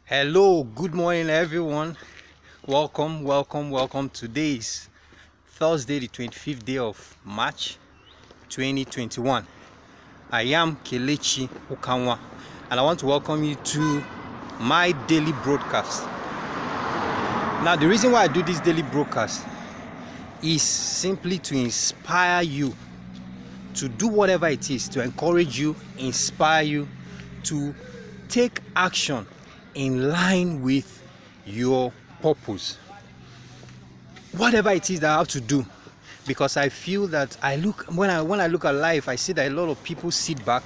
Hello, good morning, everyone. Welcome. Today is Thursday, the 25th day of March 2021. I am Kelechi Ukanwa, and I want to welcome you to my daily broadcast. Now, the reason why I do this daily broadcast is simply to inspire you to do whatever it is, to encourage you, inspire you to take action in line with your purpose, whatever it is that I have to do. Because I feel that when I look at life, I see that a lot of people sit back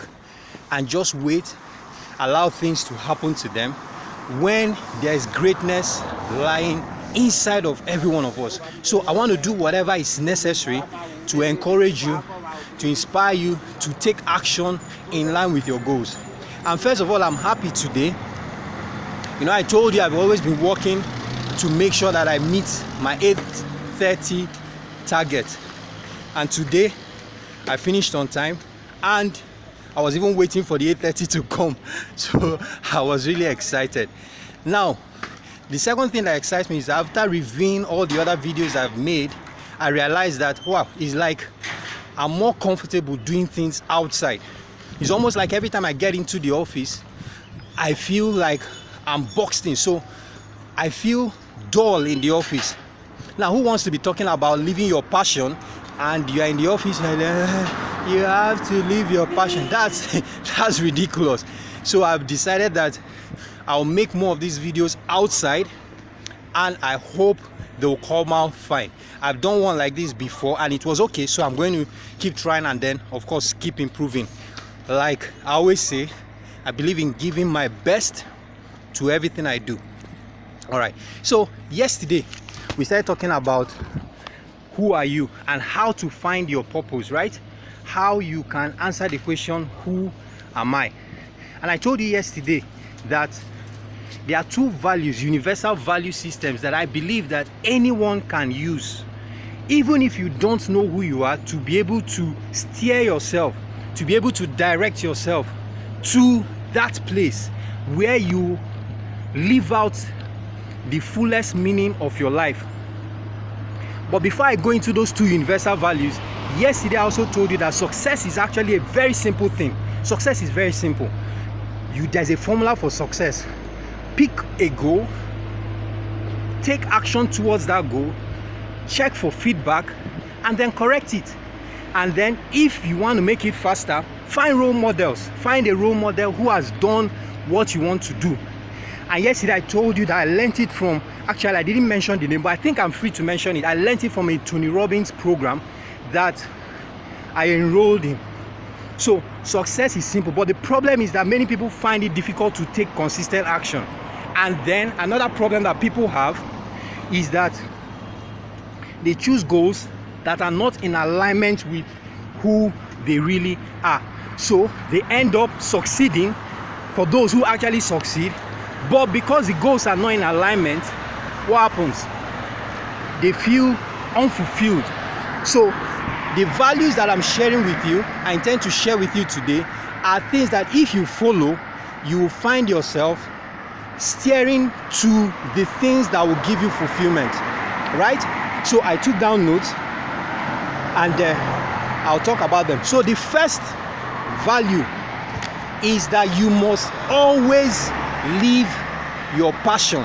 and just wait, allow things to happen to them, when there is greatness lying inside of every one of us. So I want to do whatever is necessary to encourage you, to inspire you to take action in line with your goals. And first of all, I'm happy today. I told you I've always been working to make sure that I meet my 8:30 target. And today I finished on time, and I was even waiting for the 8:30 to come. So I was really excited. Now, the second thing that excites me is after reviewing all the other videos I've made, I realized that, wow, it's like I'm more comfortable doing things outside. It's almost like every time I get into the office, I feel like I'm boxed in, so I feel dull in the office. Now, who wants to be talking about living your passion and you're in the office and you have to live your passion? That's ridiculous. So I've decided that I'll make more of these videos outside, and I hope they'll come out fine. I've done one like this before and it was okay, so I'm going to keep trying and then of course keep improving. Like I always say, I believe in giving my best to everything I do. All right, so yesterday we started talking about who are you and how to find your purpose, right? How you can answer the question, who am I? And I told you yesterday that there are two values, universal value systems, that I believe that anyone can use, even if you don't know who you are, to be able to steer yourself, to be able to direct yourself to that place where you live out the fullest meaning of your life. But before I go into those two universal values, yesterday I also told you that success is actually a very simple thing. Success is very simple. There's a formula for success. Pick a goal, take action towards that goal, check for feedback, and then correct it. And then if you want to make it faster, find role models. Find a role model who has done what you want to do. And yesterday I told you that I learned it from, actually I didn't mention the name, but I think I'm free to mention it. I learned it from a Tony Robbins program that I enrolled in. So success is simple, but the problem is that many people find it difficult to take consistent action. And then another problem that people have is that they choose goals that are not in alignment with who they really are. So they end up succeeding for those who actually succeed, but because the goals are not in alignment, what happens? They feel unfulfilled. So the values that I'm sharing with you, I intend to share with you today, are things that if you follow, you will find yourself steering to the things that will give you fulfillment, right? So I took down notes and I'll talk about them. So the first value is that you must always live your passion.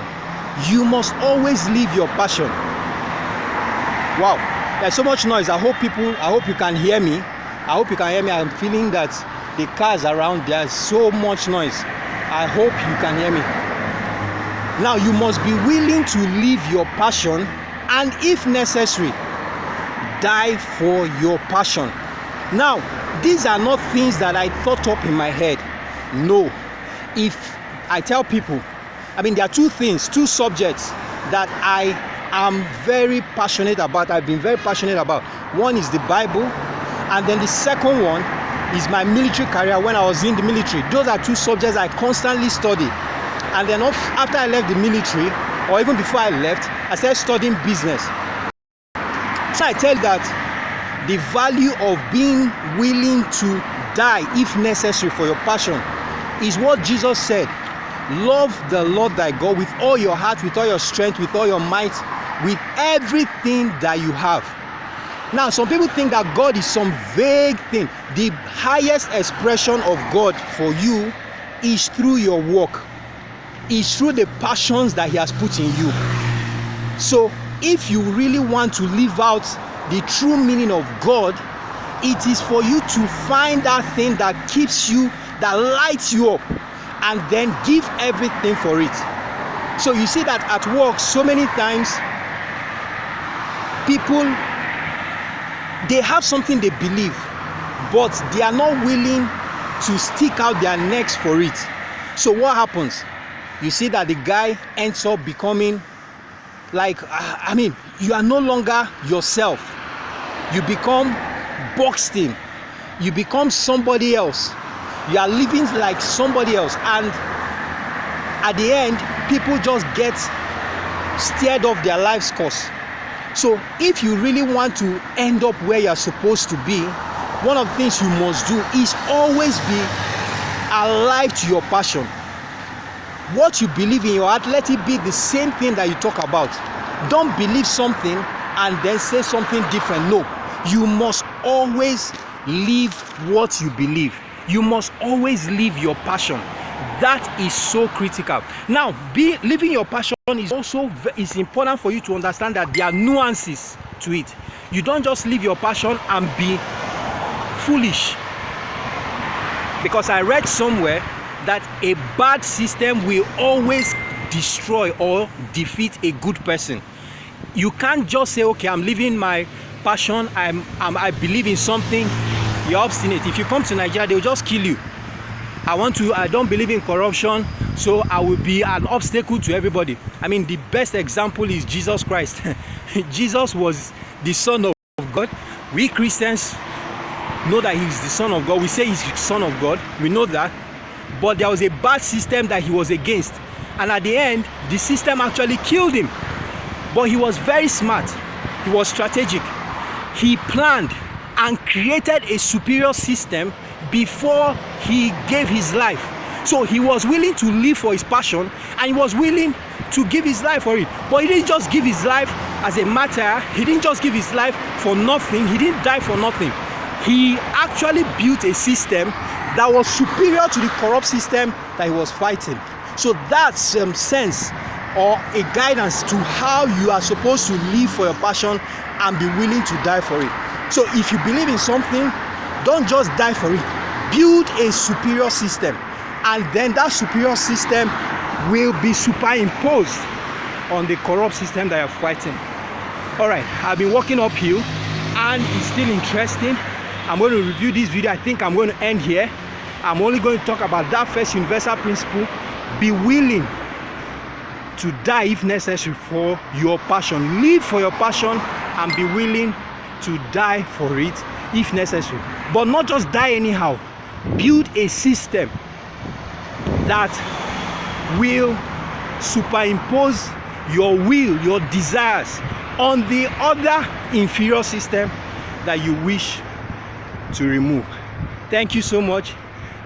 You must always live your passion. Wow, there's so much noise. I hope you can hear me. I'm feeling that the cars around, there's so much noise. I hope you can hear me. Now, you must be willing to live your passion, and if necessary, die for your passion. Now, these are not things that I thought up in my head. No. If I tell people, there are two subjects that I am very passionate about. I've been very passionate about. One is the Bible, and then the second one is my military career when I was in the military. Those are two subjects I constantly study. And then after I left the military, or even before I left, I started studying business. So I tell that the value of being willing to die if necessary for your passion is what Jesus said Love the Lord thy God with all your heart, with all your strength, with all your might, with everything that you have. Now, some people think that God is some vague thing. The highest expression of God for you is through your work, is through the passions that he has put in you. So if you really want to live out the true meaning of God, it is for you to find that thing that keeps you, that lights you up, and then give everything for it. So you see that at work, so many times people, they have something they believe, but they are not willing to stick out their necks for it. So what happens? You see that the guy ends up becoming like, you are no longer yourself. You become boxed in. You become somebody else. You are living like somebody else. And at the end, people just get steered off their life's course. So if you really want to end up where you're supposed to be, one of the things you must do is always be alive to your passion. What you believe in your heart, let it be the same thing that you talk about. Don't believe something and then say something different. No, you must always live what you believe. You must always live your passion. That is so critical. Now, living your passion is also important for you to understand that there are nuances to it. You don't just live your passion and be foolish. Because I read somewhere that a bad system will always destroy or defeat a good person. You can't just say, okay, I'm living my passion, I believe in something, you're obstinate. If you come to Nigeria, they'll just kill you. I don't believe in corruption, so I will be an obstacle to everybody. I mean, the best example is Jesus Christ. Jesus was the Son of God. We Christians know that he's the Son of God. We say he's the Son of God. We know that. But there was a bad system that he was against. And at the end, the system actually killed him. But he was very smart. He was strategic. He planned and created a superior system before he gave his life. So he was willing to live for his passion, and he was willing to give his life for it. But he didn't just give his life as a martyr. He didn't just give his life for nothing. He didn't die for nothing. He actually built a system that was superior to the corrupt system that he was fighting. So that's sense or a guidance to how you are supposed to live for your passion and be willing to die for it. So if you believe in something, don't just die for it. Build a superior system, and then that superior system will be superimposed on the corrupt system that you're fighting. All right, I've been walking uphill and it's still interesting. I'm going to review this video. I think I'm going to end here. I'm only going to talk about that first universal principle. Be willing to die if necessary for your passion. Live for your passion and be willing to die for it if necessary. But not just die anyhow. Build a system that will superimpose your will, your desires on the other inferior system that you wish to remove. Thank you so much.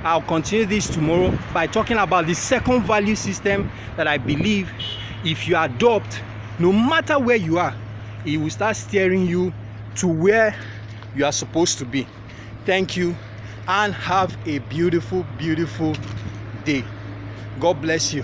I'll continue this tomorrow by talking about the second value system that I believe if you adopt, no matter where you are, it will start steering you to where you are supposed to be. Thank you and have a beautiful, beautiful day. God bless you.